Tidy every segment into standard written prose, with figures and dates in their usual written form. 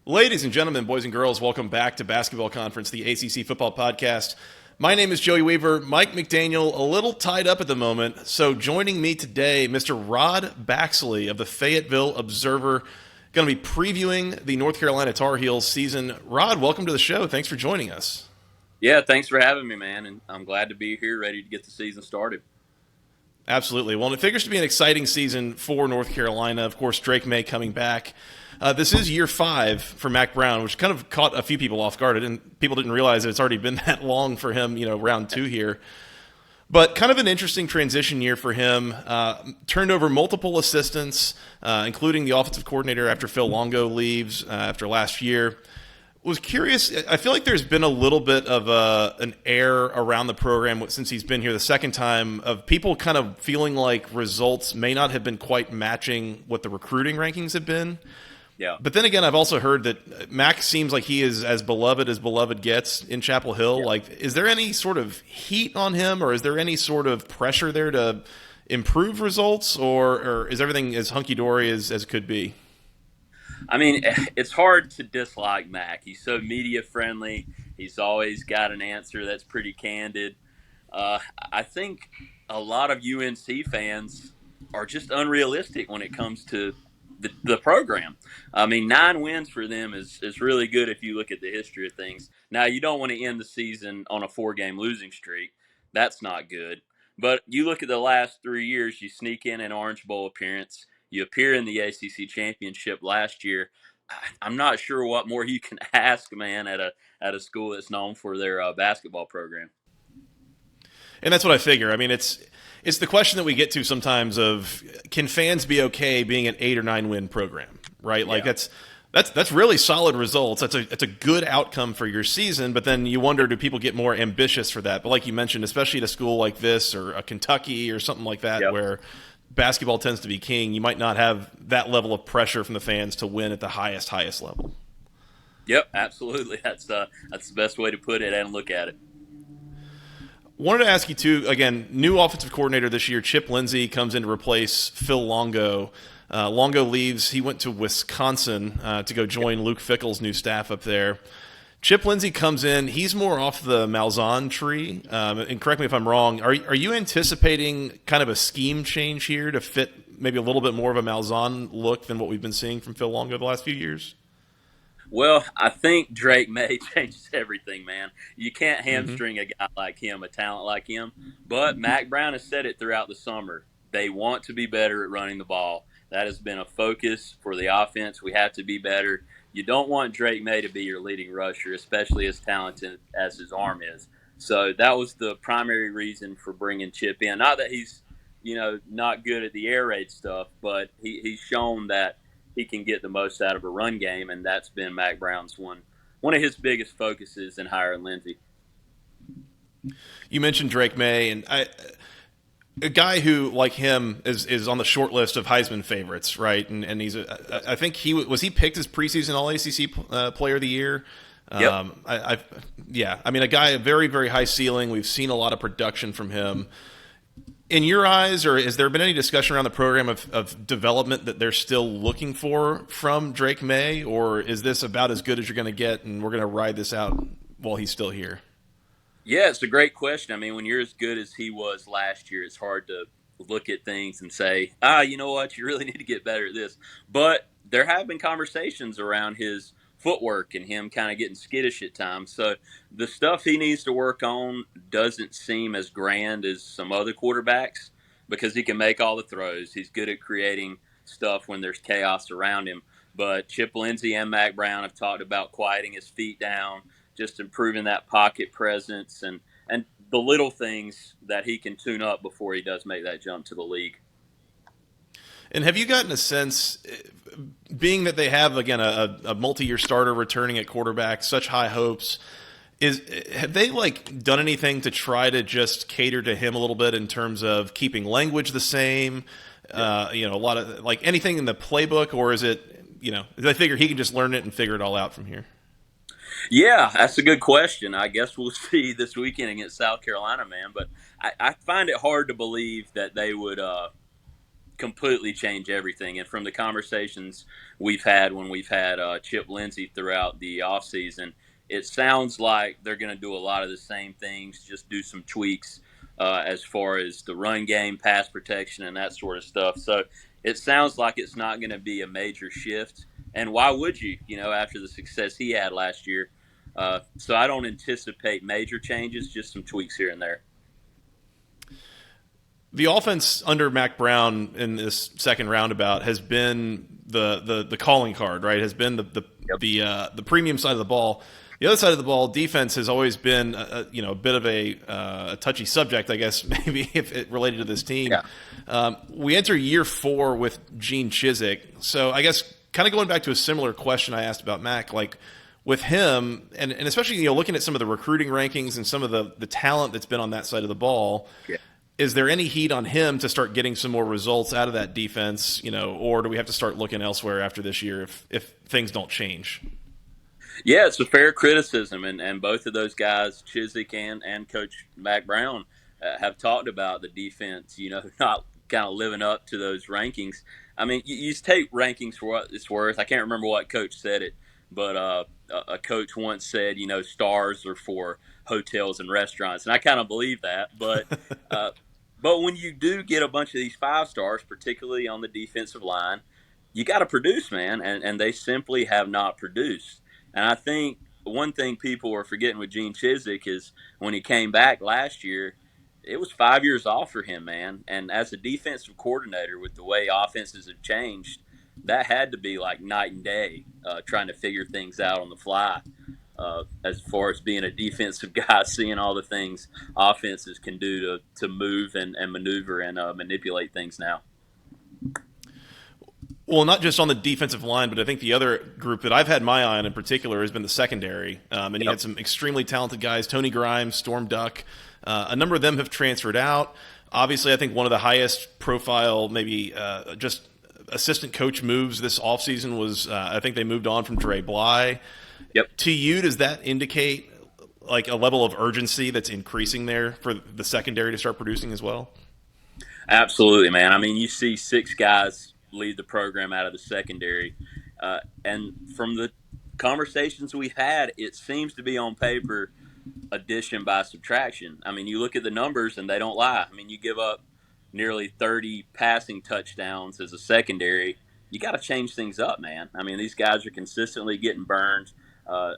Ladies and gentlemen, boys and girls, welcome back to Basketball Conference, the ACC Football Podcast. My name is Joey Weaver. Mike McDaniel, a little tied up at the moment, so joining me today, Mr. Rodd Baxley of the Fayetteville Observer, going to be previewing the North Carolina Tar Heels season. Rodd, welcome to the show. Thanks for joining us. Yeah, thanks for having me, man, and I'm glad to be here, ready to get the season started. Absolutely. Well, it figures to be an exciting season for North Carolina. Of course, Drake Maye coming back. This is year 5 for Mack Brown, which kind of caught a few people off guard. People didn't realize that it's already been that long for him, round 2 here. But kind of an interesting transition year for him. Turned over multiple assistants, including the offensive coordinator after Phil Longo leaves after last year. Was curious. I feel like there's been a little bit of an air around the program since he's been here the second time of people kind of feeling like results may not have been quite matching what the recruiting rankings have been. Yeah. But then again, I've also heard that Mack seems like he is as beloved gets in Chapel Hill. Yeah. Like, is there any sort of heat on him, or is there any sort of pressure there to improve results, or is everything as hunky-dory as could be? I mean, it's hard to dislike Mack. He's so media-friendly. He's always got an answer that's pretty candid. I think a lot of UNC fans are just unrealistic when it comes to the program. I mean, 9 wins for them is really good if you look at the history of things. Now, you don't want to end the season on a 4-game losing streak. That's not good. But you look at the last 3 years, you sneak in an Orange Bowl appearance. You appear in the ACC championship last year. I'm not sure what more you can ask, man, at a school that's known for their basketball program. And that's what I figure. I mean, it's the question that we get to sometimes of, can fans be okay being an 8 or 9 win program, right? Like that's really solid results. That's a good outcome for your season, but then you wonder, do people get more ambitious for that? But like you mentioned, especially at a school like this or a Kentucky or something like that, where basketball tends to be king, you might not have that level of pressure from the fans to win at the highest level. Yep, absolutely. That's the best way to put it and look at it. Wanted to ask you, too, again, new offensive coordinator this year, Chip Lindsey, comes in to replace Phil Longo. Longo leaves. He went to Wisconsin to go join Luke Fickell's new staff up there. Chip Lindsey comes in. He's more off the Malzahn tree. And correct me if I'm wrong. Are you anticipating kind of a scheme change here to fit maybe a little bit more of a Malzahn look than what we've been seeing from Phil Longo the last few years? Well, I think Drake Maye changes everything, man. You can't hamstring a guy like him, a talent like him. But Mack Brown has said it throughout the summer. They want to be better at running the ball. That has been a focus for the offense. We have to be better. You don't want Drake Maye to be your leading rusher, especially as talented as his arm is. So that was the primary reason for bringing Chip in. Not that he's, not good at the air raid stuff, but he's shown that he can get the most out of a run game, and that's been Mack Brown's one of his biggest focuses in hiring Lindsey. You mentioned Drake Maye, and a guy who, like him, is on the short list of Heisman favorites, right? And he's I think he picked as preseason All-ACC Player of the Year. Yep. I mean, a guy, a very, very high ceiling. We've seen a lot of production from him. In your eyes, or has there been any discussion around the program of development that they're still looking for from Drake Maye, or is this about as good as you're going to get and we're going to ride this out while he's still here? Yeah, it's a great question. I mean, when you're as good as he was last year, it's hard to look at things and say, you know what, you really need to get better at this. But there have been conversations around his footwork and him kind of getting skittish at times. So the stuff he needs to work on doesn't seem as grand as some other quarterbacks because he can make all the throws. He's good at creating stuff when there's chaos around him. But Chip Lindsey and Mack Brown have talked about quieting his feet down, just improving that pocket presence and the little things that he can tune up before he does make that jump to the league. And have you gotten a sense, being that they have, again, a multi-year starter returning at quarterback, such high hopes, have they done anything to try to just cater to him a little bit in terms of keeping language the same? A lot of anything in the playbook, or is it, they figure he can just learn it and figure it all out from here? Yeah, that's a good question. I guess we'll see this weekend against South Carolina, man. But I find it hard to believe that they would completely change everything. And from the conversations we've had when we've had Chip Lindsey throughout the offseason, it sounds like they're going to do a lot of the same things, just do some tweaks as far as the run game, pass protection, and that sort of stuff. So it sounds like it's not going to be a major shift. And why would you, after the success he had last year? So I don't anticipate major changes, just some tweaks here and there. The offense under Mack Brown in this second roundabout has been the calling card, right? Has been the premium side of the ball. The other side of the ball, defense has always been a bit of a touchy subject, I guess, maybe if it related to this team. Yeah. We enter year 4 with Gene Chizik, so I guess kind of going back to a similar question I asked about Mack, like with him, and especially looking at some of the recruiting rankings and some of the talent that's been on that side of the ball. Yeah. Is there any heat on him to start getting some more results out of that defense, or do we have to start looking elsewhere after this year if things don't change? Yeah, it's a fair criticism, and both of those guys, Chizik and Coach Mack Brown, have talked about the defense, not kind of living up to those rankings. I mean, you take rankings for what it's worth. I can't remember what coach said it, but a coach once said, stars are for hotels and restaurants, and I kind of believe that, but But when you do get a bunch of these 5-stars, particularly on the defensive line, you got to produce, man, and they simply have not produced. And I think one thing people are forgetting with Gene Chizik is when he came back last year, it was 5 years off for him, man. And as a defensive coordinator, with the way offenses have changed, that had to be like night and day, trying to figure things out on the fly. As far as being a defensive guy, seeing all the things offenses can do to move and maneuver and manipulate things now. Well, not just on the defensive line, but I think the other group that I've had my eye on in particular has been the secondary. And you had some extremely talented guys, Tony Grimes, Storm Duck. A number of them have transferred out. Obviously, I think one of the highest profile, maybe just assistant coach moves this offseason was I think they moved on from Dre Bly. Yep. To you, does that indicate like a level of urgency that's increasing there for the secondary to start producing as well? Absolutely, man. I mean, you see 6 guys lead the program out of the secondary. And from the conversations we've had, it seems to be on paper addition by subtraction. I mean, you look at the numbers and they don't lie. I mean, you give up nearly 30 passing touchdowns as a secondary. You got to change things up, man. I mean, these guys are consistently getting burned.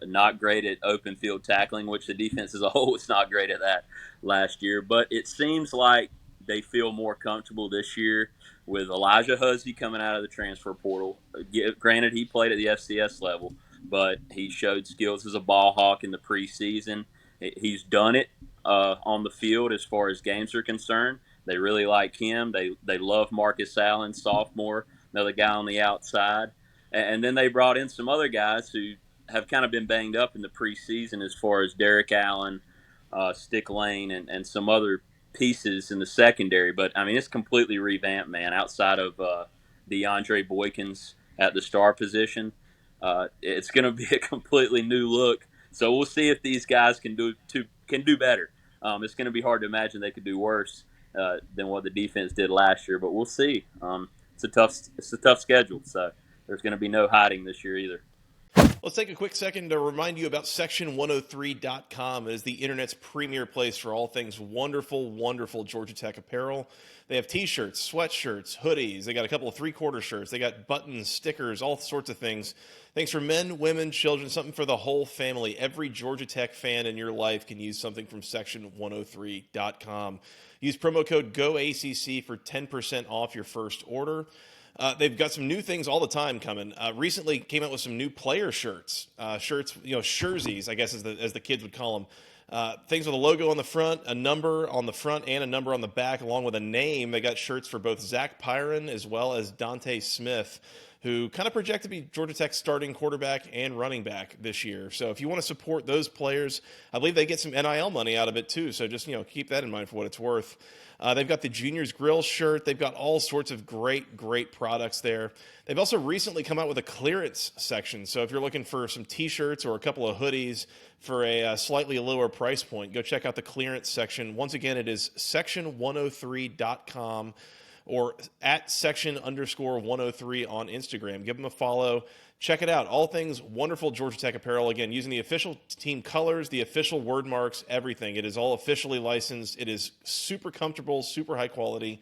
Not great at open field tackling, which the defense as a whole was not great at that last year. But it seems like they feel more comfortable this year with Elijah Huzzy coming out of the transfer portal. Granted, he played at the FCS level, but he showed skills as a ball hawk in the preseason. He's done it on the field as far as games are concerned. They really like him. They love Marcus Allen, sophomore, another guy on the outside. And then they brought in some other guys who have kind of been banged up in the preseason as far as Derek Allen, Stick Lane, and some other pieces in the secondary. But, I mean, it's completely revamped, man, outside of DeAndre Boykins at the star position. It's going to be a completely new look. So we'll see if these guys can do better. It's going to be hard to imagine they could do worse than what the defense did last year, but we'll see. It's a tough schedule, so there's going to be no hiding this year either. Let's take a quick second to remind you about Section103.com. It is the internet's premier place for all things wonderful, wonderful Georgia Tech apparel. They have t-shirts, sweatshirts, hoodies. They got a couple of three-quarter shirts. They got buttons, stickers, all sorts of things. Things for men, women, children, something for the whole family. Every Georgia Tech fan in your life can use something from Section103.com. Use promo code GOACC for 10% off your first order. They've got some new things all the time coming. Recently came out with some new player shirts. Jerseys, I guess as the kids would call them. Things with a logo on the front, a number on the front, and a number on the back, along with a name. They got shirts for both Zach Pyron as well as Dante Smith, who kind of project to be Georgia Tech's starting quarterback and running back this year. So if you want to support those players, I believe they get some NIL money out of it too. So just keep that in mind for what it's worth. They've got the Juniors Grill shirt. They've got all sorts of great products there. They've also recently come out with a clearance section. So if you're looking for some T-shirts or a couple of hoodies for a slightly lower price point, go check out the clearance section. Once again, it is Section103.com. or at section_103 on Instagram. Give them a follow. Check it out. All things wonderful Georgia Tech apparel. Again, using the official team colors, the official word marks, everything. It is all officially licensed. It is super comfortable, super high quality.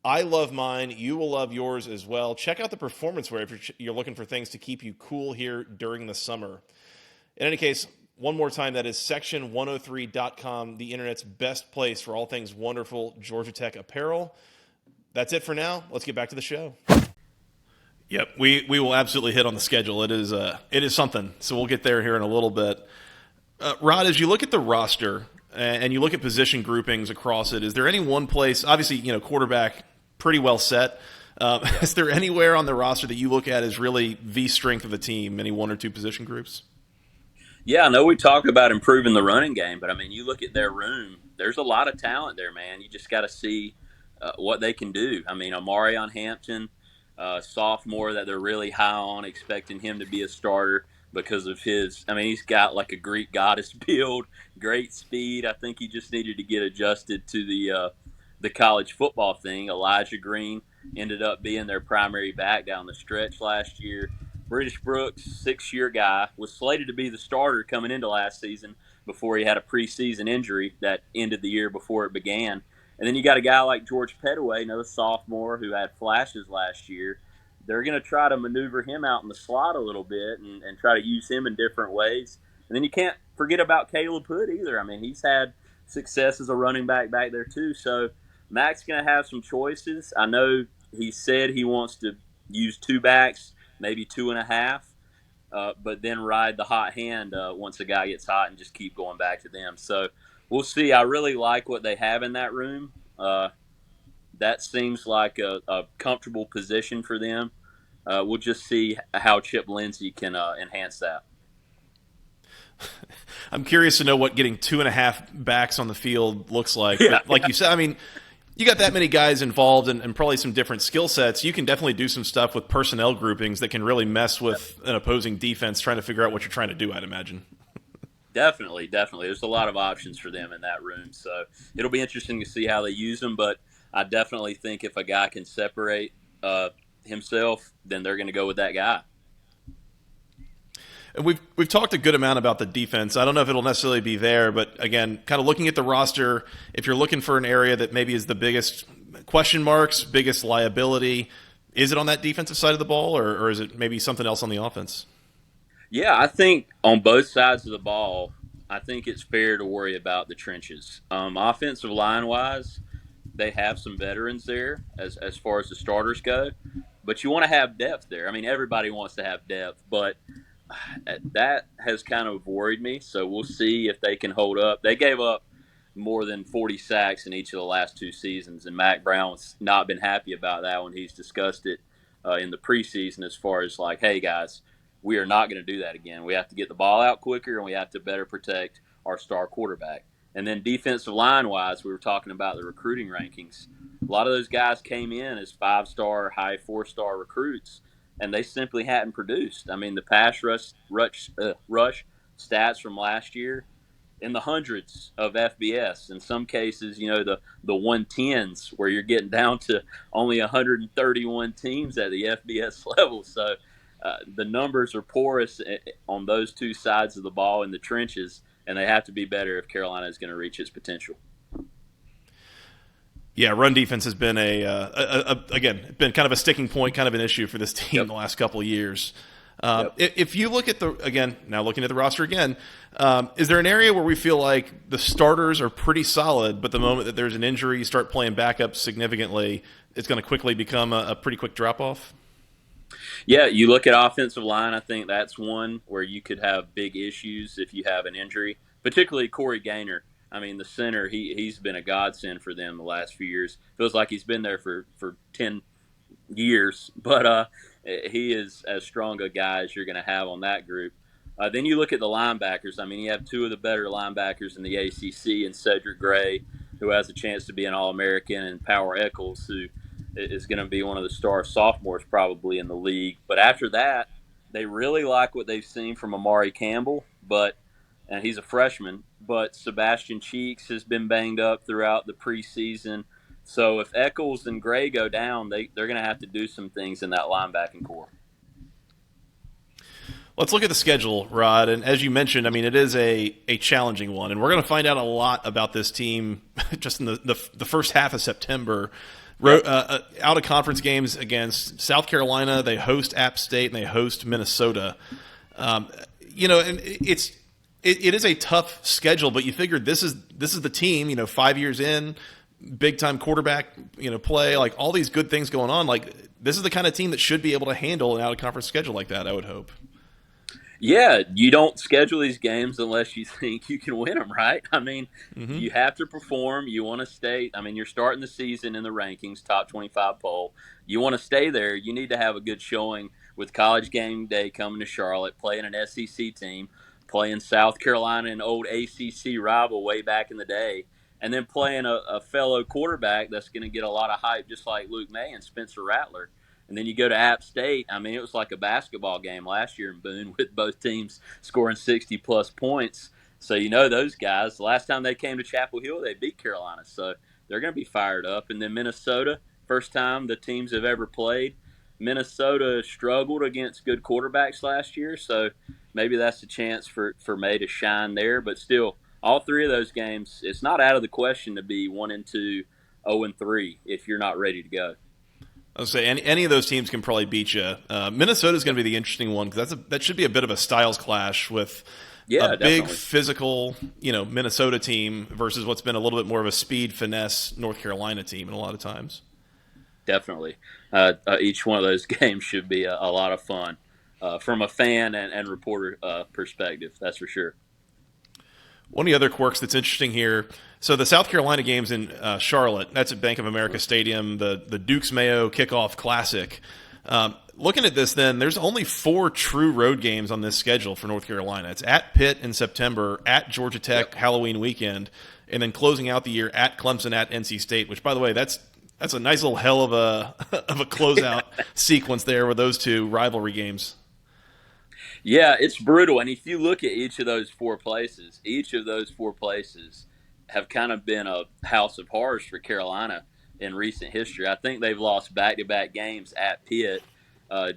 I love mine. You will love yours as well. Check out the performance wear if you're looking for things to keep you cool here during the summer. In any case, one more time, that is section103.com, the internet's best place for all things wonderful Georgia Tech apparel. That's it for now. Let's get back to the show. Yep, we will absolutely hit on the schedule. It is something, so we'll get there here in a little bit. Rodd, as you look at the roster and you look at position groupings across it, is there any one place, obviously, quarterback, pretty well set. Is there anywhere on the roster that you look at as really the strength of the team, any one or two position groups? Yeah, I know we talk about improving the running game, but, I mean, you look at their room, there's a lot of talent there, man. You just got to see what they can do. I mean, Omarion Hampton, sophomore that they're really high on, expecting him to be a starter because of his – I mean, he's got like a Greek goddess build, great speed. I think he just needed to get adjusted to the college football thing. Elijah Green ended up being their primary back down the stretch last year. British Brooks, 6-year guy, was slated to be the starter coming into last season before he had a preseason injury that ended the year before it began. And then you got a guy like George Pettaway, another sophomore who had flashes last year. They're going to try to maneuver him out in the slot a little bit and try to use him in different ways. And then you can't forget about Caleb Hood either. I mean, he's had success as a running back there too. So Mack's going to have some choices. I know he said he wants to use two backs, maybe 2.5, but then ride the hot hand once a guy gets hot and just keep going back to them. So we'll see. I really like what they have in that room. That seems like a comfortable position for them. We'll just see how Chip Lindsey can enhance that. I'm curious to know what getting 2.5 backs on the field looks like. Yeah, but like you said, I mean, you got that many guys involved and probably some different skill sets. You can definitely do some stuff with personnel groupings that can really mess with an opposing defense trying to figure out what you're trying to do, I'd imagine. Definitely. There's a lot of options for them in that room. So it'll be interesting to see how they use them. But I definitely think if a guy can separate himself, then they're going to go with that guy. And we've talked a good amount about the defense. I don't know if it'll necessarily be there, but again, kind of looking at the roster, if you're looking for an area that maybe is the biggest question marks, biggest liability, is it on that defensive side of the ball, or is it maybe something else on the offense? Yeah, I think on both sides of the ball, I think it's fair to worry about the trenches. Offensive line-wise, they have some veterans there as far as the starters go, but you want to have depth there. I mean, everybody wants to have depth, but that has kind of worried me. So we'll see if they can hold up. They gave up more than 40 sacks in each of the last 2 seasons, and Mack Brown's not been happy about that when he's discussed it in the preseason as far as like, hey, guys, we are not going to do that again. We have to get the ball out quicker, and we have to better protect our star quarterback. And then defensive line-wise, we were talking about the recruiting rankings. A lot of those guys came in as 5-star, high 4-star recruits, and they simply hadn't produced. I mean, the pass rush stats from last year in the hundreds of FBS. In some cases, the 110s where you're getting down to only 131 teams at the FBS level. So the numbers are porous on those two sides of the ball in the trenches, and they have to be better if Carolina is going to reach its potential. Yeah, run defense has been again, been kind of a sticking point, kind of an issue for this team the last couple of years. If you look at now looking at the roster again, is there an area where we feel like the starters are pretty solid, but the moment that there's an injury, you start playing backup significantly, it's going to quickly become a pretty quick drop-off? Yeah, you look at offensive line, I think that's one where you could have big issues if you have an injury, particularly Corey Gaynor. I mean, the center, he's been a godsend for them the last few years. Feels like he's been there for 10 years, but he is as strong a guy as you're going to have on that group. Then you look at the linebackers. I mean, you have 2 of the better linebackers in the ACC, and Cedric Gray, who has a chance to be an All-American, and Power Eccles, who is going to be one of the star sophomores probably in the league. But after that, they really like what they've seen from Amari Campbell, and he's a freshman. But Sebastian Cheeks has been banged up throughout the preseason. So if Eccles and Gray go down, they're going to have to do some things in that linebacking core. Let's look at the schedule, Rod. And as you mentioned, I mean, it is a challenging one. And we're going to find out a lot about this team just in the first half of September. Out of conference games against South Carolina, they host App State, and they host Minnesota. And it is a tough schedule, but you figured this is the team, 5 years in, big time quarterback, play, like all these good things going on. Like this is the kind of team that should be able to handle an out of conference schedule like that, I would hope. Yeah, you don't schedule these games unless you think you can win them, right? I mean, You have to perform. You want to stay. I mean, you're starting the season in the rankings, top 25 poll. You want to stay there. You need to have a good showing with College game day coming to Charlotte, playing an SEC team, playing South Carolina, an old ACC rival way back in the day, and then playing a fellow quarterback that's going to get a lot of hype, just like Luke Maye and Spencer Rattler. And then you go to App State. I mean, it was like a basketball game last year in Boone with both teams scoring 60-plus points. So those guys, the last time they came to Chapel Hill, they beat Carolina. So they're going to be fired up. And then Minnesota, first time the teams have ever played. Minnesota struggled against good quarterbacks last year. So maybe that's a chance for Maye to shine there. But still, all three of those games, it's not out of the question to be 1-2, 0-3 if you're not ready to go. I was say any of those teams can probably beat you. Minnesota is going to be the interesting one because that should be a bit of a styles clash with a big physical, Minnesota team versus what's been a little bit more of a speed finesse North Carolina team in a lot of times. Definitely, each one of those games should be a lot of fun from a fan and reporter perspective. That's for sure. One of the other quirks that's interesting here, so the South Carolina game's in Charlotte. That's at Bank of America Stadium, the Duke's Mayo Kickoff Classic. Looking at this then, there's only 4 true road games on this schedule for North Carolina. It's at Pitt in September, at Georgia Tech Halloween weekend, and then closing out the year at Clemson, at NC State, which, by the way, that's a nice little hell of a closeout sequence there with those two rivalry games. Yeah, it's brutal. And if you look at each of those four places have kind of been a house of horrors for Carolina in recent history. I think they've lost back-to-back games at Pitt.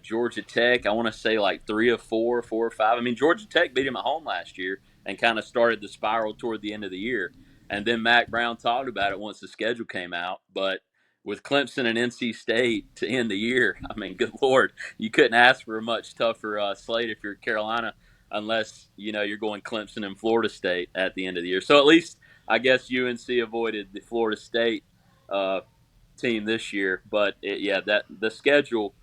Georgia Tech, I want to say like 3 of 4, 4 or 5. I mean, Georgia Tech beat them at home last year and kind of started the spiral toward the end of the year. And then Mack Brown talked about it once the schedule came out. But with Clemson and NC State to end the year, I mean, good Lord, you couldn't ask for a much tougher slate if you're Carolina, unless, you're going Clemson and Florida State at the end of the year. So at least I guess UNC avoided the Florida State team this year. But, the schedule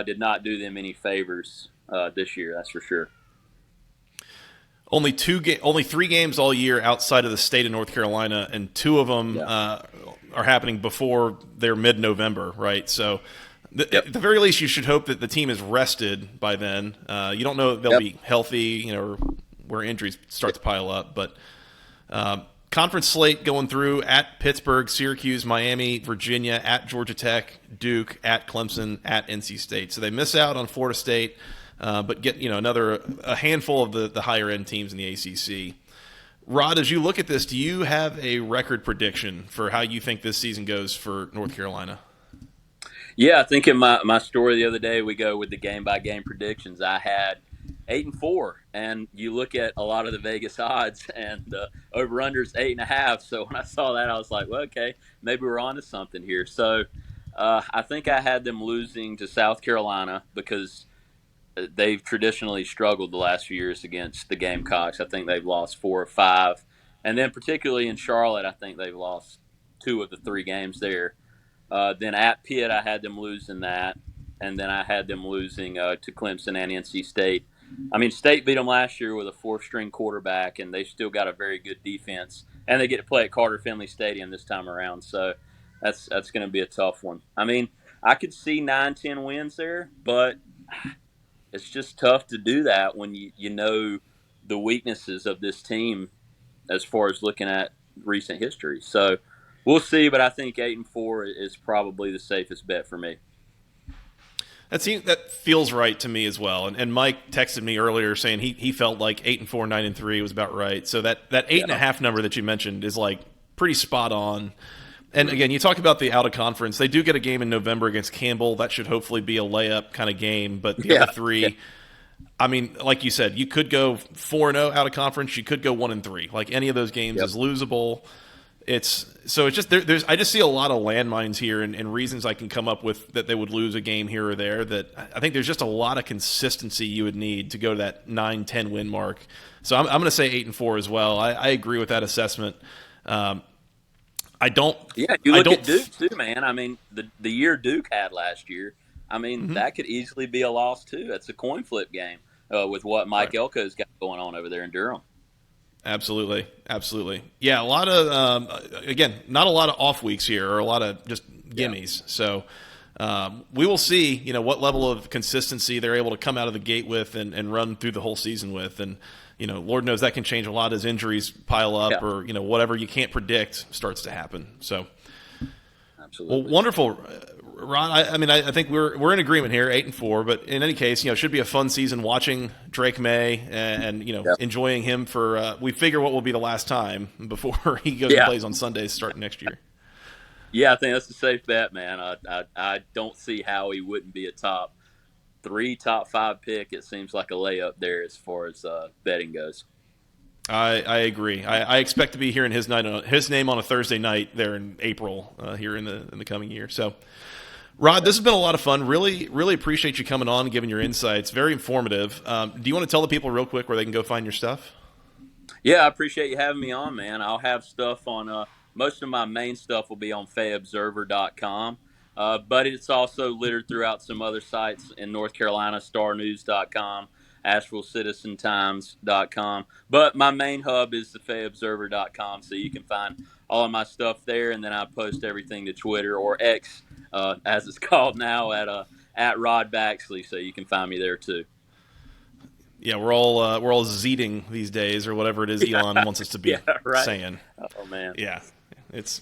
did not do them any favors this year, that's for sure. Only 3 games all year outside of the state of North Carolina, and 2 of them are happening before they're mid-November, right? So at the very least, you should hope that the team is rested by then. You don't know if they'll be healthy, or where injuries start to pile up. But conference slate going through at Pittsburgh, Syracuse, Miami, Virginia, at Georgia Tech, Duke, at Clemson, at NC State. So they miss out on Florida State, but get a handful of the higher end teams in the ACC. Rod, as you look at this, do you have a record prediction for how you think this season goes for North Carolina? Yeah, I think in my story the other day, we go with the game-by-game predictions. I had 8-4, and you look at a lot of the Vegas odds, and the over-under's 8.5. So when I saw that, I was like, well, okay, maybe we're on to something here. So I think I had them losing to South Carolina because they've traditionally struggled the last few years against the Gamecocks. I think they've lost 4 or 5. And then particularly in Charlotte, I think they've lost 2 of the 3 games there. Then at Pitt, I had them losing that. And then I had them losing to Clemson and NC State. I mean, State beat them last year with a 4th-string quarterback, and they still got a very good defense. And they get to play at Carter Finley Stadium this time around. So that's going to be a tough one. I mean, I could see 9-10 wins there, but it's just tough to do that when you know the weaknesses of this team as far as looking at recent history. So we'll see, but I think 8-4 is probably the safest bet for me. That feels right to me as well. And Mike texted me earlier saying he felt like 8-4, 9-3 was about right. So that 8.5 number that you mentioned is like pretty spot on. And again, you talk about the out of conference. They do get a game in November against Campbell. That should hopefully be a layup kind of game. But the other three, I mean, like you said, you could go 4-0 out of conference. You could go 1-3. Like any of those games is losable. It's just there's I just see a lot of landmines here and reasons I can come up with that they would lose a game here or there. That I think there's just a lot of consistency you would need to go to that 9-10 win mark. So I'm going to say 8-4 as well. I agree with that assessment. I don't. Yeah, you look at Duke too, man. I mean, the year Duke had last year, I mean, that could easily be a loss too. That's a coin flip game with what Mike Elko's got going on over there in Durham. Absolutely. Yeah, a lot of again, not a lot of off weeks here, or a lot of just gimmies. So we will see, what level of consistency they're able to come out of the gate with and run through the whole season with, and Lord knows that can change a lot as injuries pile up, or whatever you can't predict starts to happen. So, absolutely, well, wonderful, Ron. I think we're in agreement here, 8-4. But in any case, it should be a fun season watching Drake Maye and enjoying him for. We figure what will be the last time before he goes and plays on Sundays starting next year. Yeah, I think that's a safe bet, man. I don't see how he wouldn't be a top 3, top 5 pick. It seems like a layup there as far as betting goes. I agree. I expect to be hearing his name on a Thursday night there in April here in the coming year. So, Rodd, this has been a lot of fun. Really, really appreciate you coming on and giving your insights. Very informative. Do you want to tell the people real quick where they can go find your stuff? Yeah, I appreciate you having me on, man. I'll have stuff on most of my main stuff will be on FayeObserver.com. But it's also littered throughout some other sites in North Carolina, StarNews.com, AshevilleCitizenTimes.com. But my main hub is the FayeObserver.com, so you can find all of my stuff there, and then I post everything to Twitter, or X, as it's called now, at Rodd Baxley, so you can find me there too. Yeah, we're all Zeeting these days, or whatever it is Elon wants us to be saying. Oh man, yeah, it's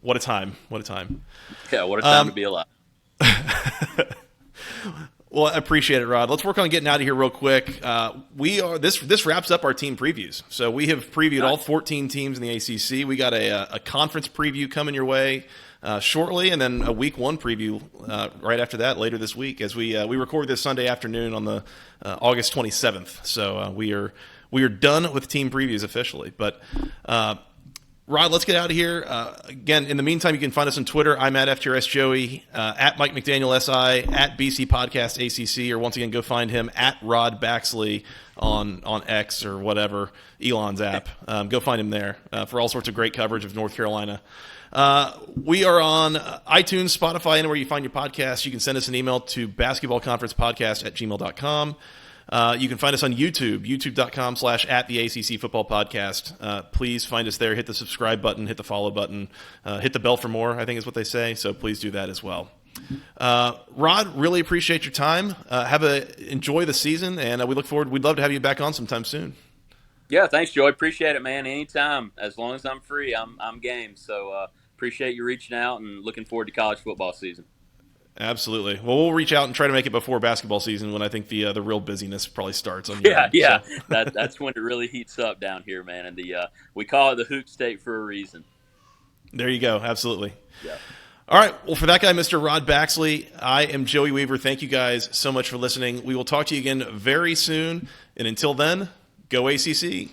what a time, what a time. Yeah, what a time to be alive. Well, I appreciate it, Rodd. Let's work on getting out of here real quick. This wraps up our team previews. So we have previewed all 14 teams in the ACC. We got a conference preview coming your way shortly, and then a week 1 preview right after that later this week, as we record this Sunday afternoon on the August 27th. So we are done with team previews officially. But Rodd, let's get out of here. Again, in the meantime, you can find us on Twitter. I'm at FTRSJoey, at Mike McDaniel SI, at BC Podcast ACC, or once again, go find him at Rodd Baxley on X or whatever, Elon's app. Go find him there for all sorts of great coverage of North Carolina. We are on iTunes, Spotify, anywhere you find your podcasts. You can send us an email to basketballconferencepodcast@gmail.com. You can find us on YouTube, youtube.com/@the-ACC-football-podcast. Please find us there. Hit the subscribe button, hit the follow button, hit the bell for more, I think is what they say. So please do that as well. Rodd, really appreciate your time. Enjoy the season, and we'd love to have you back on sometime soon. Yeah, thanks, Joey. Appreciate it, man. Anytime. As long as I'm free, I'm game. So appreciate you reaching out, and looking forward to college football season. Absolutely. Well, we'll reach out and try to make it before basketball season, when I think the real busyness probably starts on your end. Yeah. So. That's when it really heats up down here, man. And we call it the Hoop State for a reason. There you go. Absolutely. Yeah. All right. Well, for that guy, Mr. Rodd Baxley, I am Joey Weaver. Thank you guys so much for listening. We will talk to you again very soon. And until then, go ACC.